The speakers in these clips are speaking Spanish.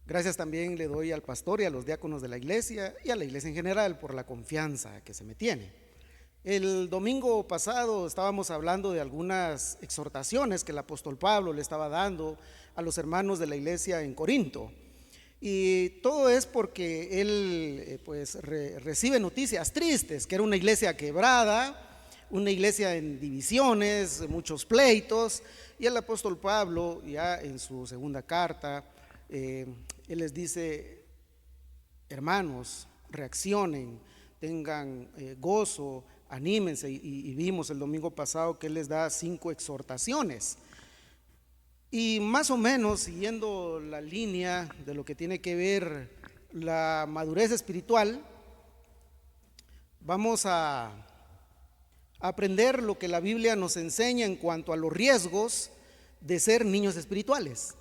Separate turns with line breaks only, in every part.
Gracias también le doy al pastor y a los diáconos de la iglesia y a la iglesia en general por la confianza que se me tiene. El domingo pasado estábamos hablando de algunas exhortaciones que el apóstol Pablo le estaba dando a los hermanos de la iglesia en Corinto. Y todo es porque él recibe noticias tristes, que era una iglesia quebrada, una iglesia en divisiones, muchos pleitos, y el apóstol Pablo ya en su segunda carta, él les dice: hermanos, reaccionen, tengan gozo, anímense, y vimos el domingo pasado que él les da 5 exhortaciones. Y más o menos siguiendo la línea de lo que tiene que ver la madurez espiritual, vamos a aprender lo que la Biblia nos enseña en cuanto a los riesgos de ser niños espirituales.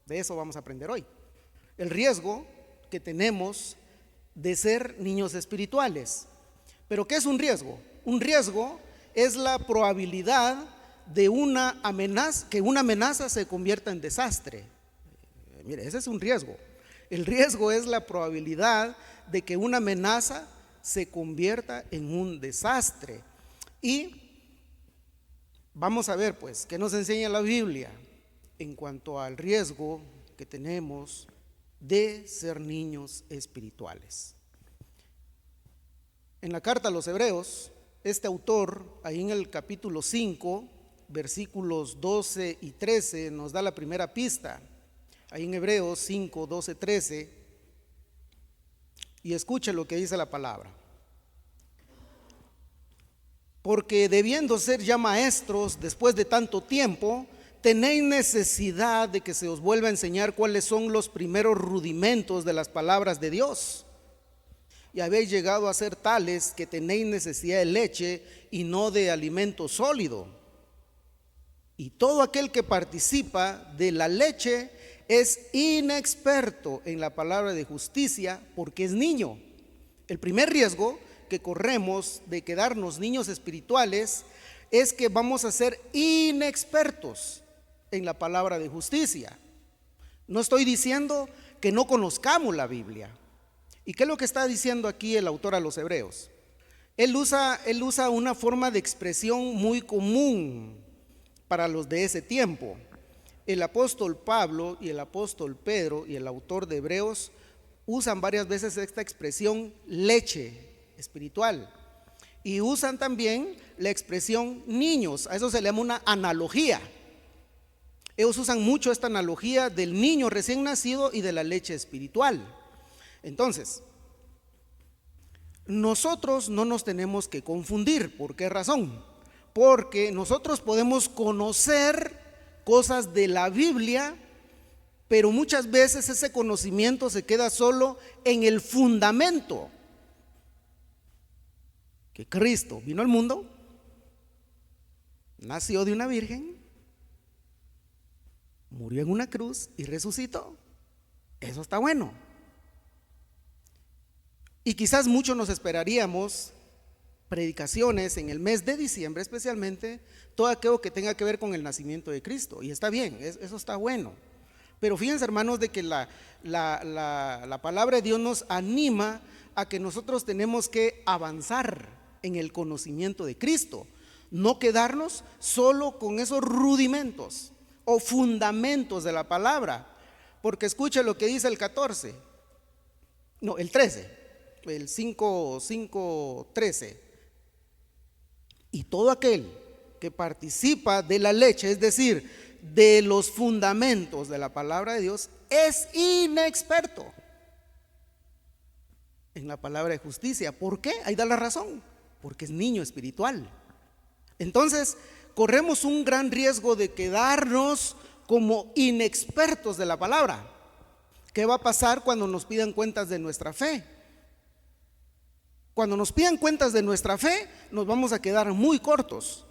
De eso vamos a aprender hoy. El riesgo que tenemos de ser niños espirituales. ¿Pero qué es un riesgo? Un riesgo es la probabilidad de una amenaza, que una amenaza se convierta en desastre. Mire, ese es un riesgo. El riesgo es la probabilidad de que una amenaza se convierta en un desastre. Y vamos a ver pues qué nos enseña la Biblia en cuanto al riesgo que tenemos de ser niños espirituales. En la carta a los Hebreos, este autor, ahí en el capítulo 5, versículos 12 y 13, nos da la primera pista. Ahí en Hebreos 5, 12, 13, y escuche lo que dice la palabra. Porque debiendo ser ya maestros después de tanto tiempo, tenéis necesidad de que se os vuelva a enseñar cuáles son los primeros rudimentos de las palabras de Dios. Y habéis llegado a ser tales que tenéis necesidad de leche y no de alimento sólido. Y todo aquel que participa de la leche es inexperto en la palabra de justicia, porque es niño. El primer riesgo que corremos de quedarnos niños espirituales es que vamos a ser inexpertos en la palabra de justicia. No estoy diciendo que no conozcamos la Biblia. ¿Y qué es lo que está diciendo aquí el autor a los Hebreos? Él usa una forma de expresión muy común para los de ese tiempo. El apóstol Pablo y el apóstol Pedro y el autor de Hebreos usan varias veces esta expresión leche espiritual, y usan también la expresión niños. A eso se le llama una analogía. Ellos usan mucho esta analogía del niño recién nacido y de la leche espiritual. Entonces, nosotros no nos tenemos que confundir. ¿Por qué razón? Porque nosotros podemos conocer cosas de la Biblia, pero muchas veces ese conocimiento se queda solo en el fundamento: que Cristo vino al mundo, nació de una virgen, murió en una cruz y resucitó. Eso está bueno. Y quizás muchos nos esperaríamos predicaciones en el mes de diciembre, especialmente todo aquello que tenga que ver con el nacimiento de Cristo. Y está bien, eso está bueno. Pero fíjense, hermanos, de que la palabra de Dios nos anima a que nosotros tenemos que avanzar en el conocimiento de Cristo, no quedarnos solo con esos rudimentos o fundamentos de la palabra. Porque escuche lo que dice el 14, no, el 13, el 5:13. Y todo aquel que participa de la leche, es decir, de los fundamentos de la palabra de Dios, es inexperto en la palabra de justicia. ¿Por qué? Ahí da la razón: porque es niño espiritual. Entonces, corremos un gran riesgo de quedarnos como inexpertos de la palabra. ¿Qué va a pasar cuando nos pidan cuentas de nuestra fe? Cuando nos pidan cuentas de nuestra fe, nos vamos a quedar muy cortos.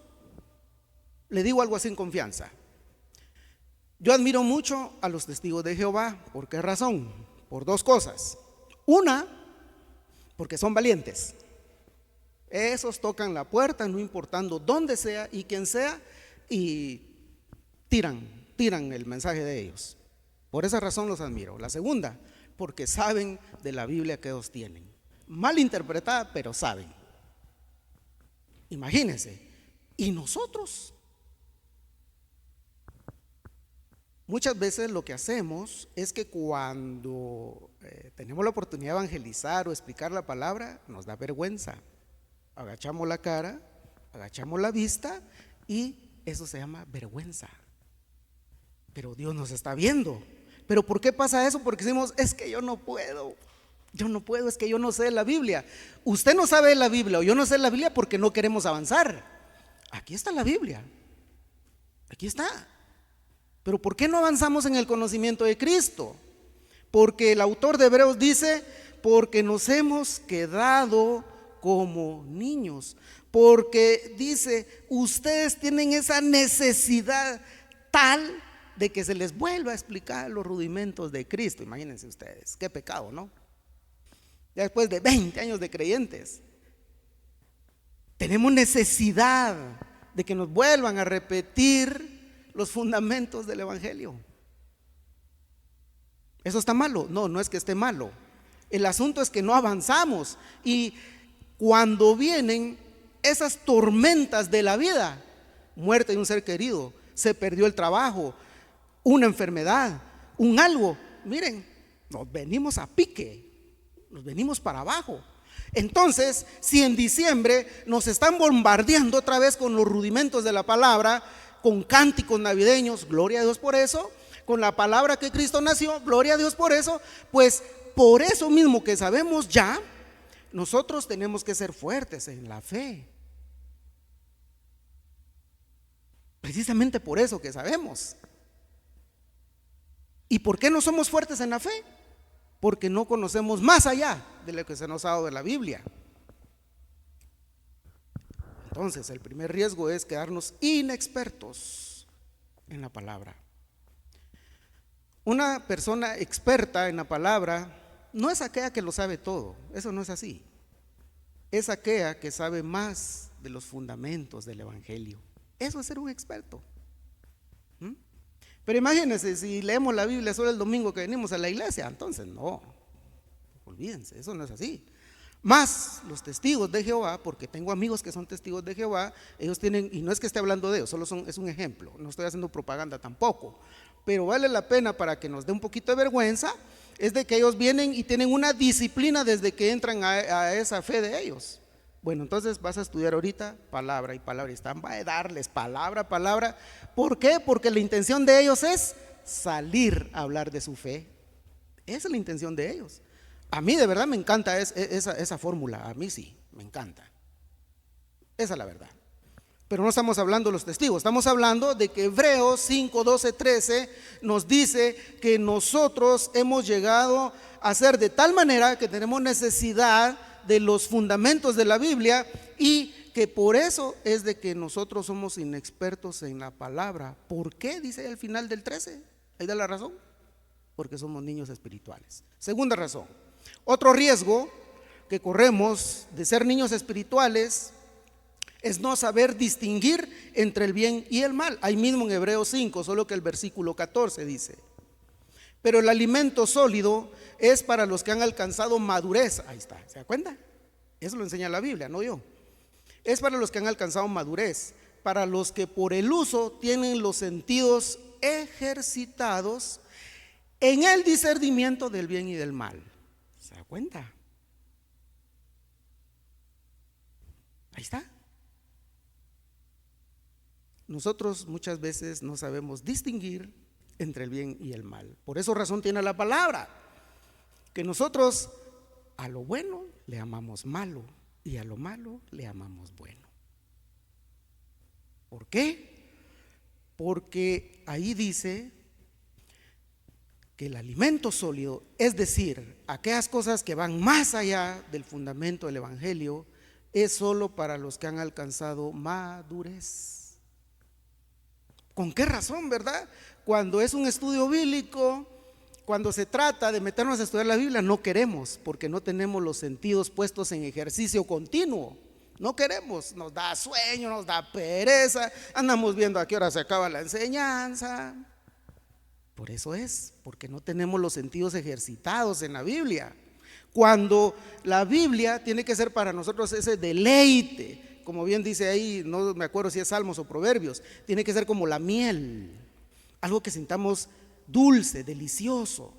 Le digo algo así en confianza. Yo admiro mucho a los testigos de Jehová. ¿Por qué razón? Por 2 cosas. Una, porque son valientes. Esos tocan la puerta, no importando dónde sea y quién sea, y tiran el mensaje de ellos. Por esa razón los admiro. La segunda, porque saben de la Biblia que ellos tienen. Mal interpretada, pero saben. Imagínense. ¿Y nosotros? Muchas veces lo que hacemos es que cuando tenemos la oportunidad de evangelizar o explicar la palabra, nos da vergüenza. Agachamos la cara, agachamos la vista y eso se llama vergüenza. Pero Dios nos está viendo. ¿Pero por qué pasa eso? Porque decimos, es que yo no puedo, es que yo no sé la Biblia. Usted no sabe la Biblia o yo no sé la Biblia porque no queremos avanzar. Aquí está la Biblia, aquí está. Pero ¿por qué no avanzamos en el conocimiento de Cristo? Porque el autor de Hebreos dice, porque nos hemos quedado como niños. Porque dice, ustedes tienen esa necesidad tal de que se les vuelva a explicar los rudimentos de Cristo. Imagínense ustedes, qué pecado, ¿no? Ya después de 20 años de creyentes, tenemos necesidad de que nos vuelvan a repetir los fundamentos del Evangelio. ¿Eso está malo? No, no es que esté malo. El asunto es que no avanzamos. Y cuando vienen esas tormentas de la vida, muerte de un ser querido, se perdió el trabajo, una enfermedad, un algo, miren, nos venimos a pique, nos venimos para abajo. Entonces, si en diciembre nos están bombardeando otra vez con los rudimentos de la palabra, con cánticos navideños, gloria a Dios por eso, con la palabra que Cristo nació, gloria a Dios por eso, pues por eso mismo que sabemos ya, nosotros tenemos que ser fuertes en la fe. Precisamente por eso que sabemos. ¿Y por qué no somos fuertes en la fe? Porque no conocemos más allá de lo que se nos ha dado de la Biblia. Entonces, el primer riesgo es quedarnos inexpertos en la palabra. Una persona experta en la palabra no es aquella que lo sabe todo, eso no es así. Es aquella que sabe más de los fundamentos del Evangelio. Eso es ser un experto. Pero imagínense, si leemos la Biblia solo el domingo que venimos a la iglesia, entonces no, olvídense, eso no es así. Más los testigos de Jehová, porque tengo amigos que son testigos de Jehová, ellos tienen, y no es que esté hablando de ellos, solo es un ejemplo, no estoy haciendo propaganda tampoco, pero vale la pena para que nos dé un poquito de vergüenza, es de que ellos vienen y tienen una disciplina desde que entran a esa fe de ellos. Bueno, entonces vas a estudiar ahorita palabra y palabra, y están va a darles palabra, palabra. ¿Por qué? Porque la intención de ellos es salir a hablar de su fe. Esa es la intención de ellos. A mí de verdad me encanta esa fórmula, a mí sí, me encanta. Esa es la verdad. Pero no estamos hablando de los testigos, estamos hablando de que Hebreos 5, 12, 13 nos dice que nosotros hemos llegado a ser de tal manera que tenemos necesidad de los fundamentos de la Biblia y que por eso es de que nosotros somos inexpertos en la palabra. ¿Por qué? Dice al final del 13, ahí da la razón, porque somos niños espirituales. Segunda razón, otro riesgo que corremos de ser niños espirituales es no saber distinguir entre el bien y el mal. Ahí mismo en Hebreos 5, solo que el versículo 14 dice: pero el alimento sólido es para los que han alcanzado madurez. Ahí está, ¿se da cuenta? Eso lo enseña la Biblia, no yo. Es para los que han alcanzado madurez, para los que por el uso tienen los sentidos ejercitados en el discernimiento del bien y del mal. ¿Se da cuenta? Ahí está. Nosotros muchas veces no sabemos distinguir entre el bien y el mal. Por eso razón tiene la palabra, que nosotros a lo bueno le llamamos malo y a lo malo le llamamos bueno. ¿Por qué? Porque ahí dice que el alimento sólido, es decir, aquellas cosas que van más allá del fundamento del Evangelio, es solo para los que han alcanzado madurez. ¿Con qué razón, verdad? Cuando es un estudio bíblico, cuando se trata de meternos a estudiar la Biblia, no queremos, porque no tenemos los sentidos puestos en ejercicio continuo. No queremos, nos da sueño, nos da pereza, andamos viendo a qué hora se acaba la enseñanza. Por eso es, porque no tenemos los sentidos ejercitados en la Biblia. Cuando la Biblia tiene que ser para nosotros ese deleite, como bien dice ahí, no me acuerdo si es Salmos o Proverbios, tiene que ser como la miel, algo que sintamos dulce, delicioso.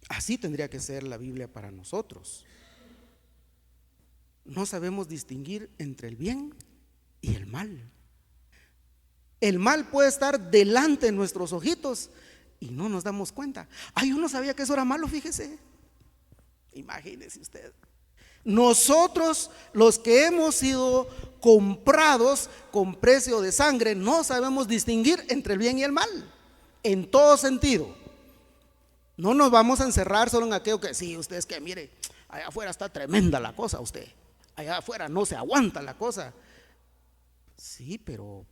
Así tendría que ser la Biblia para nosotros. No sabemos distinguir entre el bien y el mal. El mal puede estar delante de nuestros ojitos y no nos damos cuenta. Ay, uno sabía que eso era malo, fíjese. Imagínese usted. Nosotros, los que hemos sido comprados con precio de sangre, no sabemos distinguir entre el bien y el mal, en todo sentido. No nos vamos a encerrar solo en aquello que, sí, usted es que mire, allá afuera está tremenda la cosa, usted. Allá afuera no se aguanta la cosa. Sí, pero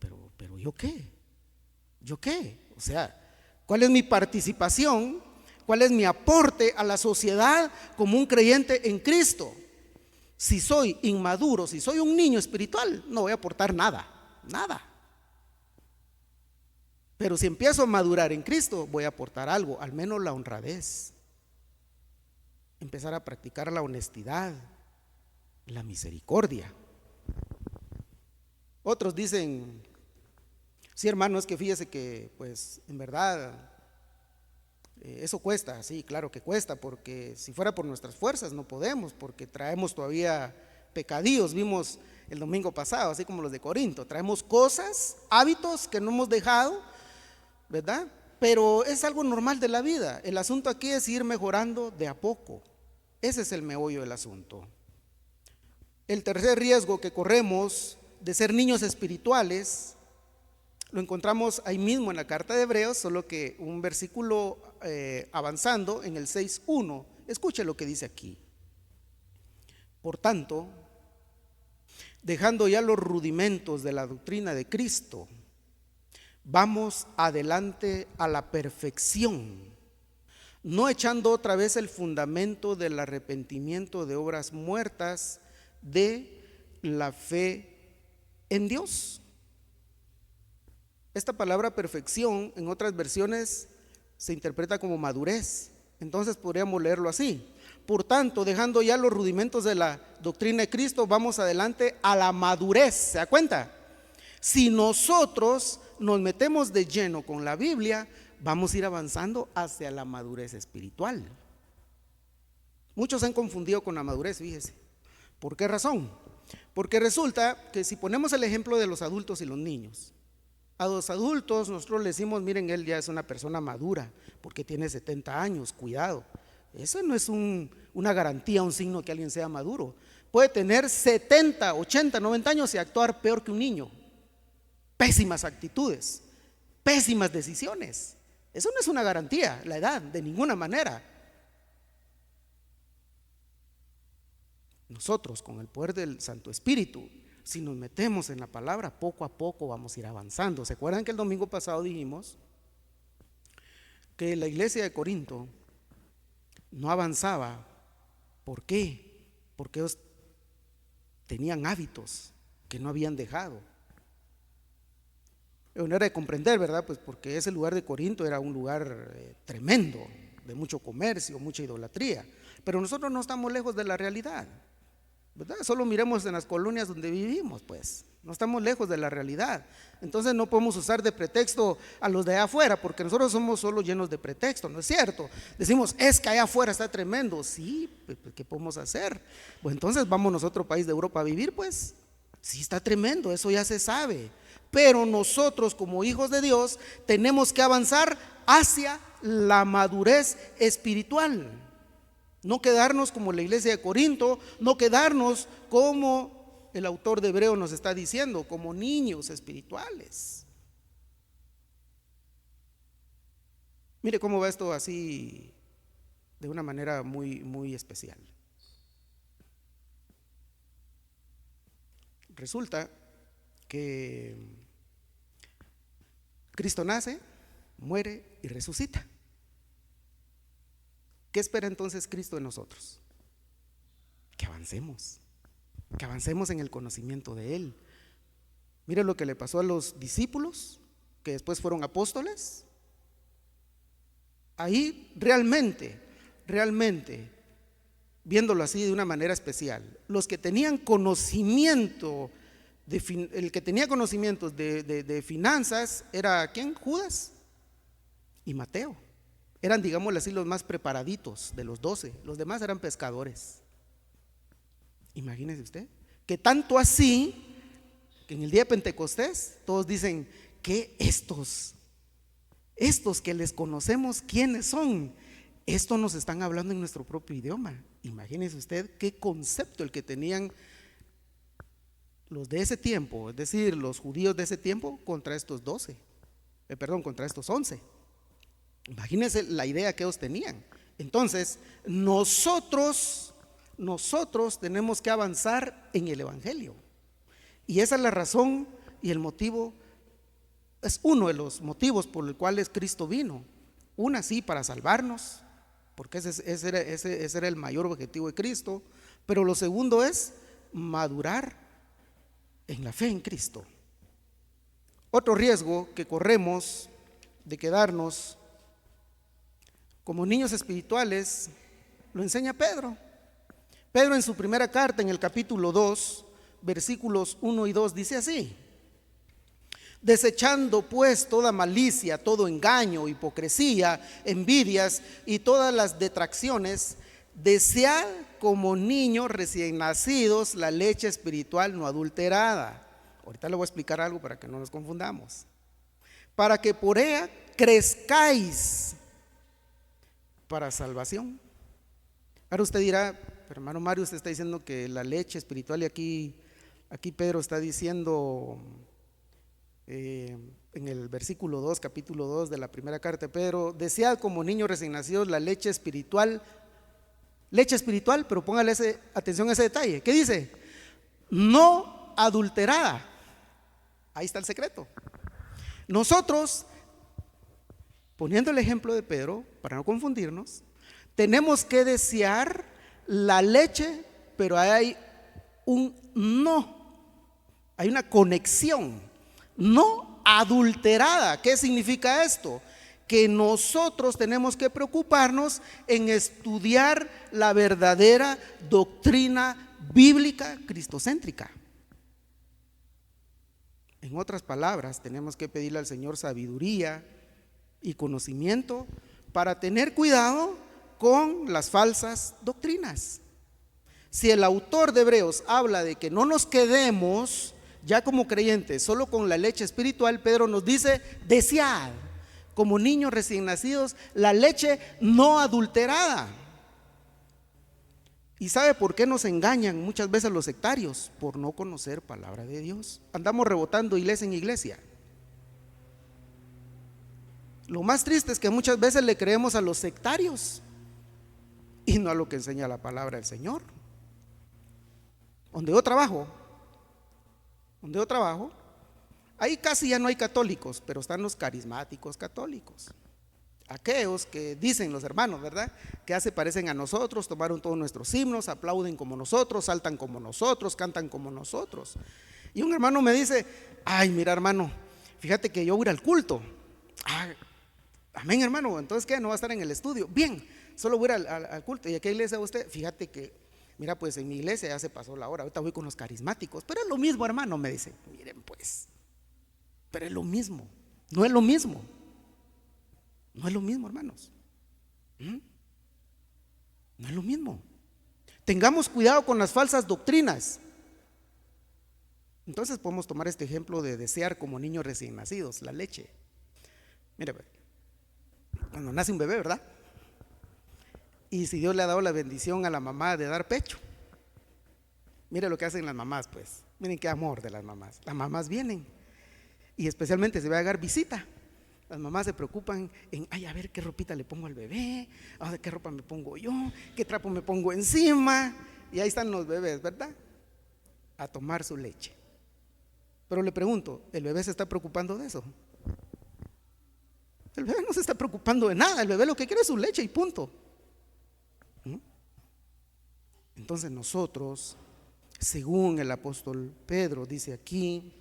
¿yo qué? ¿Yo qué? O sea, ¿cuál es mi participación? ¿Cuál es mi aporte a la sociedad como un creyente en Cristo? Si soy inmaduro, si soy un niño espiritual, no voy a aportar nada, nada. Pero si empiezo a madurar en Cristo, voy a aportar algo, al menos la honradez. Empezar a practicar la honestidad, la misericordia. Otros dicen, sí, hermano, es que fíjese que pues en verdad eso cuesta. Sí, claro que cuesta, porque si fuera por nuestras fuerzas no podemos, porque traemos todavía pecadillos. Vimos el domingo pasado, así como los de Corinto, traemos cosas, hábitos que no hemos dejado, ¿verdad? Pero es algo normal de la vida. El asunto aquí es ir mejorando de a poco. Ese es el meollo del asunto. El tercer riesgo que corremos de ser niños espirituales lo encontramos ahí mismo en la carta de Hebreos, solo que un versículo avanzando en el 6:1. Escuche lo que dice aquí. Por tanto, dejando ya los rudimentos de la doctrina de Cristo, vamos adelante a la perfección, no echando otra vez el fundamento del arrepentimiento de obras muertas, de la fe en Dios. Esta palabra perfección en otras versiones se interpreta como madurez. Entonces podríamos leerlo así: por tanto, dejando ya los rudimentos de la doctrina de Cristo, vamos adelante a la madurez. ¿Se da cuenta? Si nosotros nos metemos de lleno con la Biblia, vamos a ir avanzando hacia la madurez espiritual. Muchos se han confundido con la madurez, fíjese. ¿Por qué razón? Porque resulta que si ponemos el ejemplo de los adultos y los niños, a los adultos nosotros le decimos, miren, él ya es una persona madura porque tiene 70 años, cuidado. Eso no es una garantía, un signo que alguien sea maduro. Puede tener 70, 80, 90 años y actuar peor que un niño. Pésimas actitudes, pésimas decisiones. Eso no es una garantía, la edad, de ninguna manera. Nosotros, con el poder del Santo Espíritu, si nos metemos en la palabra, poco a poco vamos a ir avanzando. ¿Se acuerdan que el domingo pasado dijimos que la iglesia de Corinto no avanzaba? ¿Por qué? Porque ellos tenían hábitos que no habían dejado. Es una manera de comprender, ¿verdad? Pues porque ese lugar de Corinto era un lugar tremendo, de mucho comercio, mucha idolatría. Pero nosotros no estamos lejos de la realidad, ¿verdad? Solo miremos en las colonias donde vivimos, pues no estamos lejos de la realidad. Entonces no podemos usar de pretexto a los de allá afuera, porque nosotros somos solo llenos de pretexto, ¿no es cierto? Decimos, es que allá afuera está tremendo. Sí, pues, ¿qué podemos hacer? Pues entonces vámonos a otro país de Europa a vivir, pues. Sí, está tremendo, eso ya se sabe. Pero nosotros como hijos de Dios tenemos que avanzar hacia la madurez espiritual. No quedarnos como la iglesia de Corinto, no quedarnos como el autor de Hebreo nos está diciendo, como niños espirituales. Mire cómo va esto así de una manera muy, muy especial. Resulta que Cristo nace, muere y resucita. ¿Qué espera entonces Cristo de nosotros? Que avancemos en el conocimiento de Él. Mire lo que le pasó a los discípulos, que después fueron apóstoles. Ahí realmente, viéndolo así de una manera especial, los que tenían conocimiento, el que tenía conocimientos de finanzas era ¿quién? Judas y Mateo. Eran, digámoslo así, los más preparaditos de los 12. Los demás eran pescadores. Imagínese usted, que tanto así que en el día de Pentecostés todos dicen que estos que les conocemos, ¿quiénes son? Esto nos están hablando en nuestro propio idioma. Imagínese usted qué concepto el que tenían los de ese tiempo, es decir, los judíos de ese tiempo contra estos 12, contra estos 11. Imagínense la idea que ellos tenían. Entonces, nosotros tenemos que avanzar en el Evangelio. Y esa es la razón y el motivo, es uno de los motivos por los cuales Cristo vino. Una, sí, para salvarnos, porque ese era el mayor objetivo de Cristo. Pero lo segundo es madurar en la fe en Cristo. Otro riesgo que corremos de quedarnos como niños espirituales lo enseña Pedro. Pedro en su primera carta, en el capítulo 2, versículos 1 y 2, dice así: desechando pues toda malicia, todo engaño, hipocresía, envidias y todas las detracciones, desead como niños recién nacidos la leche espiritual no adulterada. Ahorita le voy a explicar algo para que no nos confundamos. Para que por ella crezcáis para salvación. Ahora usted dirá, pero hermano Mario, usted está diciendo que la leche espiritual, y aquí Pedro está diciendo en el versículo 2, capítulo 2 de la primera carta de Pedro: desead como niños recién nacidos la leche espiritual, pero póngale atención a ese detalle. ¿Qué dice? No adulterada. Ahí está el secreto. Nosotros, poniendo el ejemplo de Pedro, para no confundirnos, tenemos que desear la leche, pero hay un no, hay una conexión, no adulterada. ¿Qué significa esto? Que nosotros tenemos que preocuparnos en estudiar la verdadera doctrina bíblica cristocéntrica. En otras palabras, tenemos que pedirle al Señor sabiduría y conocimiento para tener cuidado con las falsas doctrinas. Si el autor de Hebreos habla de que no nos quedemos ya como creyentes solo con la leche espiritual, Pedro nos dice: desead como niños recién nacidos la leche no adulterada. ¿Y sabe por qué nos engañan muchas veces los sectarios? Por no conocer palabra de Dios. Andamos rebotando iglesia en iglesia. Lo más triste es que muchas veces le creemos a los sectarios y no a lo que enseña la palabra del Señor. Donde yo trabajo, ahí casi ya no hay católicos, pero están los carismáticos católicos. Aquellos que dicen los hermanos, ¿verdad?, que ya se parecen a nosotros, tomaron todos nuestros himnos, aplauden como nosotros, saltan como nosotros, cantan como nosotros. Y un hermano me dice: ay, mira hermano, fíjate que yo voy a ir al culto. Amén, hermano, entonces ¿qué? ¿No va a estar en el estudio? Bien, solo voy a ir al culto. ¿Y a qué iglesia va usted? Fíjate que, mira, pues en mi iglesia ya se pasó la hora, ahorita voy con los carismáticos. Pero es lo mismo, hermano, me dice. Miren pues, pero es lo mismo, no es lo mismo. No es lo mismo, hermanos. No es lo mismo. Tengamos cuidado con las falsas doctrinas. Entonces podemos tomar este ejemplo de desear como niños recién nacidos la leche. Mire, cuando nace un bebé, ¿verdad? Y si Dios le ha dado la bendición a la mamá de dar pecho, mire lo que hacen las mamás, pues. Miren qué amor de las mamás. Las mamás vienen, y especialmente si va a llegar visita, las mamás se preocupan en: ay, a ver qué ropita le pongo al bebé, a ver qué ropa me pongo yo, qué trapo me pongo encima. Y ahí están los bebés, ¿verdad?, a tomar su leche. Pero le pregunto, ¿el bebé se está preocupando de eso? El bebé no se está preocupando de nada. El bebé lo que quiere es su leche y punto. Entonces nosotros, según el apóstol Pedro dice aquí,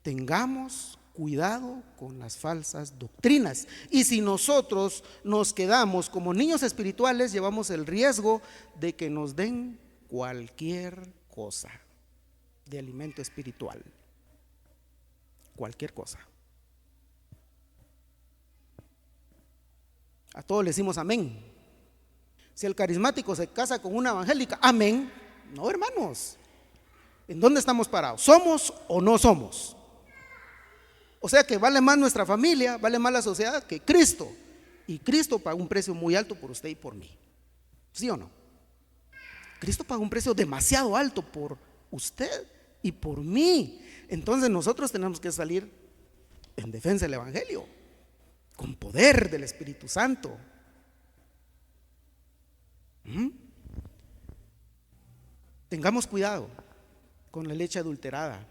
tengamos cuidado con las falsas doctrinas. Y si nosotros nos quedamos como niños espirituales, llevamos el riesgo de que nos den cualquier cosa de alimento espiritual. Cualquier cosa. A todos le decimos amén. Si el carismático se casa con una evangélica, amén. No, hermanos. ¿En dónde estamos parados? ¿Somos o no somos? O sea que vale más nuestra familia, vale más la sociedad que Cristo. Y Cristo pagó un precio muy alto por usted y por mí. ¿Sí o no? Cristo pagó un precio demasiado alto por usted y por mí. Entonces nosotros tenemos que salir en defensa del evangelio, con poder del Espíritu Santo. Tengamos cuidado con la leche adulterada.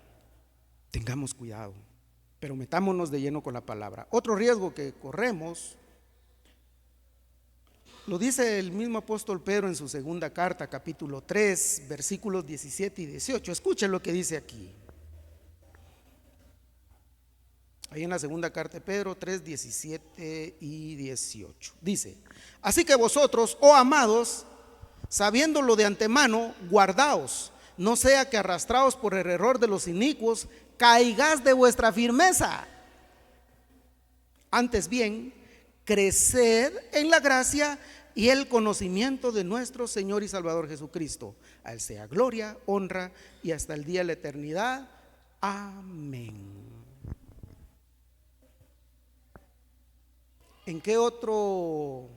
Tengamos cuidado, pero metámonos de lleno con la palabra. Otro riesgo que corremos lo dice el mismo apóstol Pedro en su segunda carta, capítulo 3, versículos 17 y 18. Escuchen lo que dice aquí. Ahí en la segunda carta de Pedro 3, 17 y 18. Dice: así que vosotros, oh amados, sabiéndolo de antemano, guardaos, no sea que arrastrados por el error de los inicuos, caigáis de vuestra firmeza. Antes bien, creced en la gracia y el conocimiento de nuestro Señor y Salvador Jesucristo. A Él sea gloria, honra y hasta el día de la eternidad. Amén. ¿En qué otro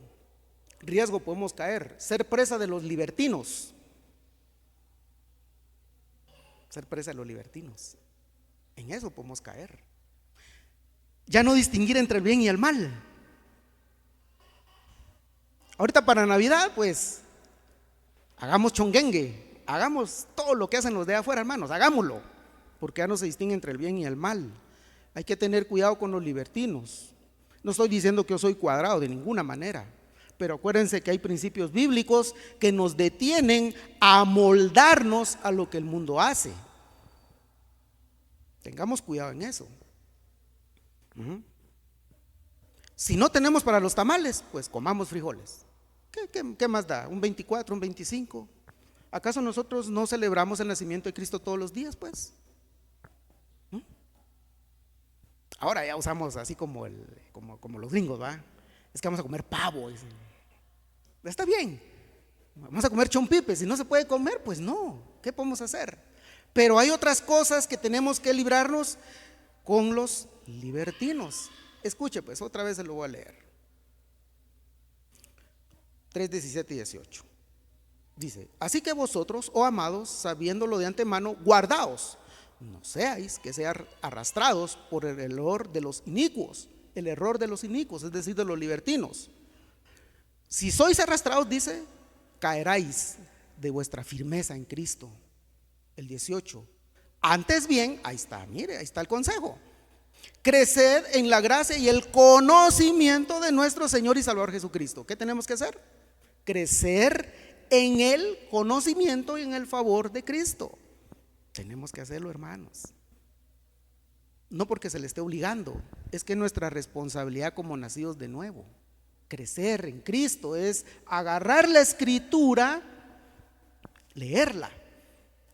riesgo podemos caer? Ser presa de los libertinos. Ser presa de los libertinos. En eso podemos caer. Ya no distinguir entre el bien y el mal. Ahorita para Navidad, pues, hagamos chonguengue, hagamos todo lo que hacen los de afuera, hermanos, hagámoslo, porque ya no se distingue entre el bien y el mal. Hay que tener cuidado con los libertinos. No estoy diciendo que yo soy cuadrado de ninguna manera, pero acuérdense que hay principios bíblicos que nos detienen a amoldarnos a lo que el mundo hace. Tengamos cuidado en eso. Si no tenemos para los tamales, pues comamos frijoles. ¿Qué más da? ¿Un 24, un 25? ¿Acaso nosotros no celebramos el nacimiento de Cristo todos los días, pues? Ahora ya usamos así como los gringos, ¿va? Es que vamos a comer pavo. Está bien. Vamos a comer chompipe. Si no se puede comer, pues no. ¿Qué podemos hacer? Pero hay otras cosas que tenemos que librarnos con los libertinos. Escuche, pues, otra vez se lo voy a leer. 3, 17 y 18. Dice: así que vosotros, oh amados, sabiéndolo de antemano, guardaos, no seáis que sean arrastrados por el error de los inicuos. El error de los inicuos, es decir, de los libertinos. Si sois arrastrados, dice, caeráis de vuestra firmeza en Cristo. El 18. Antes bien, ahí está, mire, ahí está el consejo. Creced en la gracia y el conocimiento de nuestro Señor y Salvador Jesucristo. ¿Qué tenemos que hacer? Crecer en el conocimiento y en el favor de Cristo. Tenemos que hacerlo, hermanos. No porque se le esté obligando, es que nuestra responsabilidad como nacidos de nuevo. Crecer en Cristo es agarrar la escritura, leerla.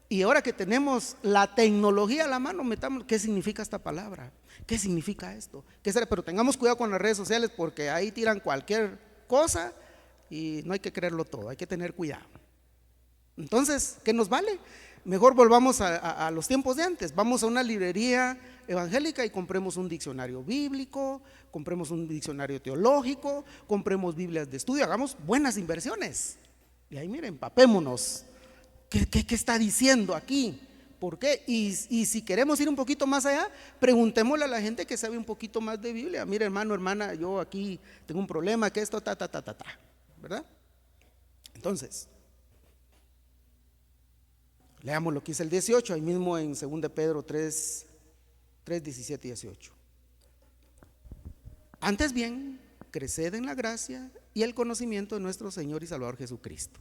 Y ahora que tenemos la tecnología a la mano, metamos, ¿qué significa esta palabra? ¿Qué significa esto? Pero tengamos cuidado con las redes sociales, porque ahí tiran cualquier cosa y no hay que creerlo todo, hay que tener cuidado. Entonces, ¿qué nos vale? Mejor volvamos a los tiempos de antes. Vamos a una librería evangélica y compremos un diccionario bíblico, compremos un diccionario teológico, compremos Biblias de estudio, hagamos buenas inversiones. Y ahí miren, empapémonos. ¿Qué está diciendo aquí? ¿Por qué? Y si queremos ir un poquito más allá, preguntémosle a la gente que sabe un poquito más de Biblia. Mire, hermano, hermana, yo aquí tengo un problema, que esto, ¿verdad? Entonces, leamos lo que dice el 18, ahí mismo en 2 Pedro 3, 17 y 18. Antes bien, creced en la gracia y el conocimiento de nuestro Señor y Salvador Jesucristo.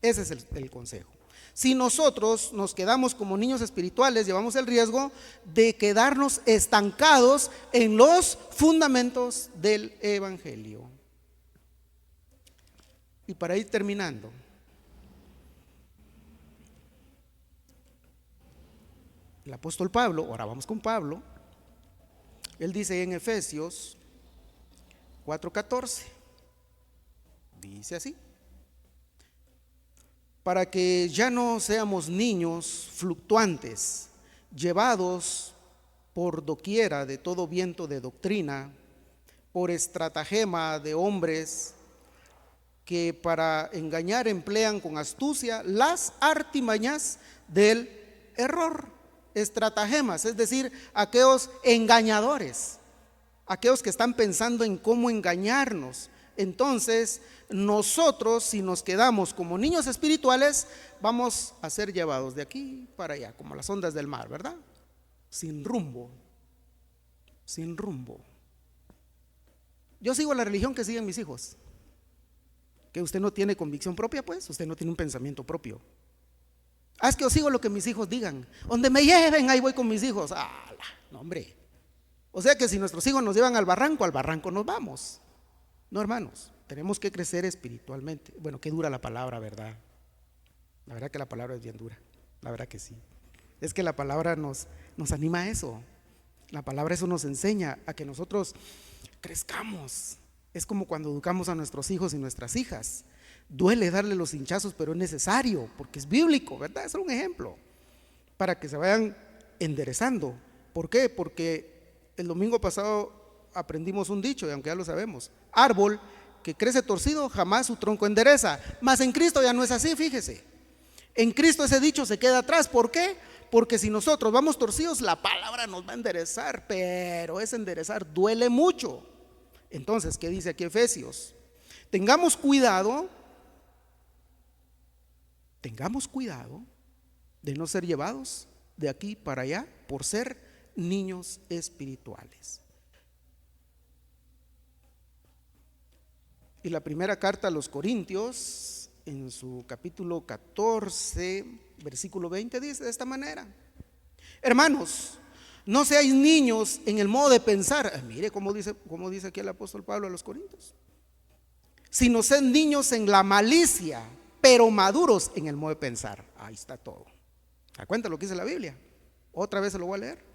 Ese es el consejo. Si nosotros nos quedamos como niños espirituales, llevamos el riesgo de quedarnos estancados en los fundamentos del Evangelio. Y para ir terminando, el apóstol Pablo, ahora vamos con Pablo, él dice en Efesios 4:14, dice así: para que ya no seamos niños fluctuantes, llevados por doquiera de todo viento de doctrina, por estratagema de hombres que para engañar emplean con astucia las artimañas del error. Estratagemas, es decir, aquellos engañadores, aquellos que están pensando en cómo engañarnos. Entonces, nosotros, si nos quedamos como niños espirituales, vamos a ser llevados de aquí para allá, como las ondas del mar, ¿verdad? Sin rumbo, sin rumbo. Yo sigo la religión que siguen mis hijos. Que usted no tiene convicción propia, pues, usted no tiene un pensamiento propio. Es que yo sigo lo que mis hijos digan. Donde me lleven, ahí voy con mis hijos. No, hombre. O sea que si nuestros hijos nos llevan al barranco nos vamos. No, hermanos, tenemos que crecer espiritualmente. Bueno, qué dura la palabra, ¿verdad? La verdad que la palabra es bien dura. La verdad que sí. Es que la palabra nos anima a eso. La palabra eso nos enseña a que nosotros crezcamos. Es como cuando educamos a nuestros hijos y nuestras hijas. Duele darle los hinchazos, pero es necesario, porque es bíblico, ¿verdad? Es un ejemplo para que se vayan enderezando. ¿Por qué? Porque el domingo pasado aprendimos un dicho, y aunque ya lo sabemos: árbol que crece torcido jamás su tronco endereza. Mas en Cristo ya no es así, fíjese. En Cristo ese dicho se queda atrás. ¿Por qué? Porque si nosotros vamos torcidos, la palabra nos va a enderezar, pero ese enderezar duele mucho. Entonces, ¿qué dice aquí Efesios? Tengamos cuidado de no ser llevados de aquí para allá por ser niños espirituales. Y la primera carta a los Corintios, en su capítulo 14, versículo 20, dice de esta manera: hermanos, no seáis niños en el modo de pensar. Mire cómo dice aquí el apóstol Pablo a los Corintios: sino sed niños en la malicia, pero maduros en el modo de pensar. Ahí está todo. ¿Da cuenta lo que dice la Biblia? Otra vez se lo voy a leer.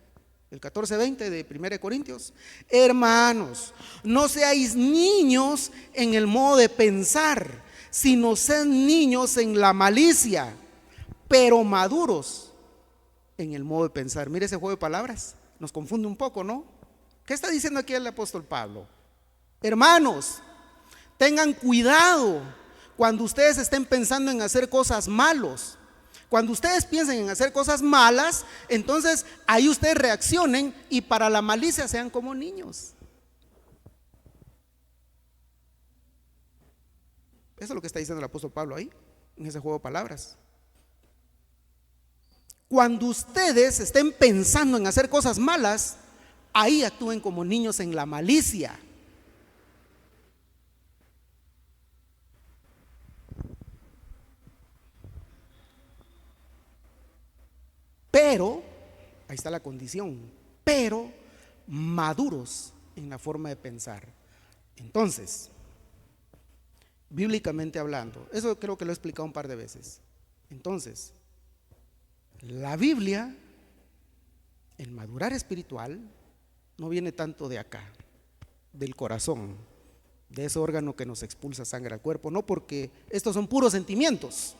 El 14:20 de 1 Corintios. Hermanos, no seáis niños en el modo de pensar, sino sed niños en la malicia, pero maduros en el modo de pensar. Mire ese juego de palabras, nos confunde un poco, ¿no? ¿Qué está diciendo aquí el apóstol Pablo? Hermanos, tengan cuidado cuando ustedes estén pensando en hacer cosas malas. Cuando ustedes piensen en hacer cosas malas, entonces ahí ustedes reaccionen y para la malicia sean como niños. Eso es lo que está diciendo el apóstol Pablo ahí, en ese juego de palabras. Cuando ustedes estén pensando en hacer cosas malas, ahí actúen como niños en la malicia. Pero, ahí está la condición, pero maduros en la forma de pensar. Entonces, bíblicamente hablando, eso creo que lo he explicado un par de veces. Entonces, la Biblia, el madurar espiritual, no viene tanto de acá, del corazón, de ese órgano que nos expulsa sangre al cuerpo, no, porque estos son puros sentimientos.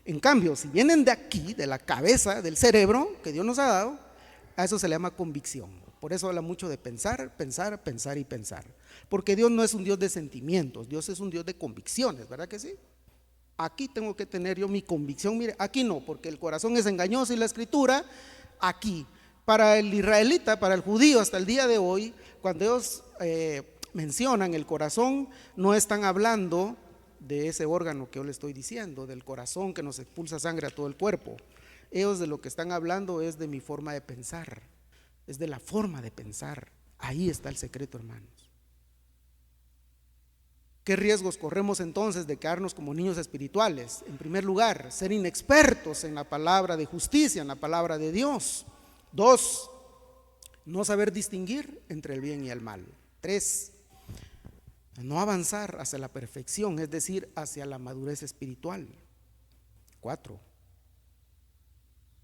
En cambio, si vienen de aquí, de la cabeza, del cerebro que Dios nos ha dado, a eso se le llama convicción. Por eso habla mucho de pensar, pensar, pensar y pensar. Porque Dios no es un Dios de sentimientos, Dios es un Dios de convicciones, ¿verdad que sí? Aquí tengo que tener yo mi convicción. Mire, aquí no, porque el corazón es engañoso y la escritura, aquí. Para el israelita, para el judío hasta el día de hoy, cuando ellos mencionan el corazón, no están hablando de ese órgano que yo le estoy diciendo, del corazón que nos expulsa sangre a todo el cuerpo. Ellos de lo que están hablando es de mi forma de pensar, es de la forma de pensar. Ahí está el secreto, hermanos. ¿Qué riesgos corremos entonces de quedarnos como niños espirituales? En primer lugar, ser inexpertos en la palabra de justicia, en la palabra de Dios. 2, no saber distinguir entre el bien y el mal. 3, no avanzar hacia la perfección, es decir, hacia la madurez espiritual. 4,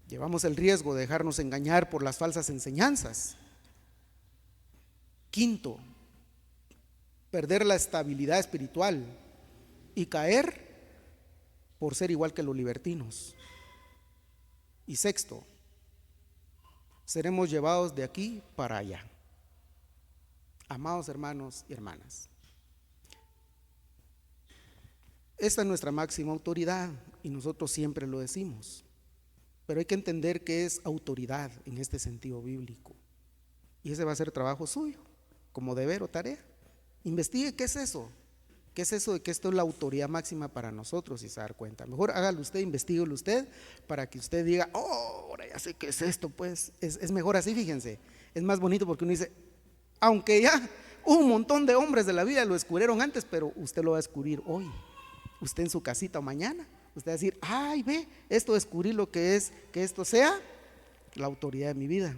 llevamos el riesgo de dejarnos engañar por las falsas enseñanzas. 5, perder la estabilidad espiritual y caer por ser igual que los libertinos. Y 6, seremos llevados de aquí para allá. Amados hermanos y hermanas, esta es nuestra máxima autoridad y nosotros siempre lo decimos, pero hay que entender que es autoridad en este sentido bíblico, y ese va a ser trabajo suyo como deber o tarea. Investigue qué es eso de que esto es la autoridad máxima para nosotros y se dar cuenta. Mejor hágalo usted, investíguelo usted, para que usted diga, oh, ahora ya sé qué es esto. Pues es mejor así, fíjense, es más bonito, porque uno dice, aunque ya un montón de hombres de la vida lo descubrieron antes, pero usted lo va a descubrir hoy, usted en su casita o mañana, usted va a decir, ay, ve, esto descubrí lo que es, que esto sea la autoridad de mi vida.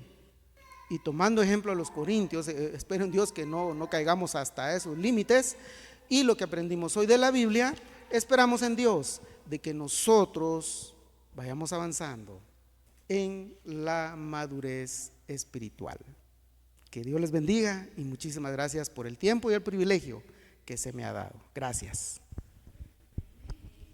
Y tomando ejemplo a los corintios, espero en Dios que no caigamos hasta esos límites, y lo que aprendimos hoy de la Biblia, esperamos en Dios de que nosotros vayamos avanzando en la madurez espiritual. Que Dios les bendiga y muchísimas gracias por el tiempo y el privilegio que se me ha dado. Gracias.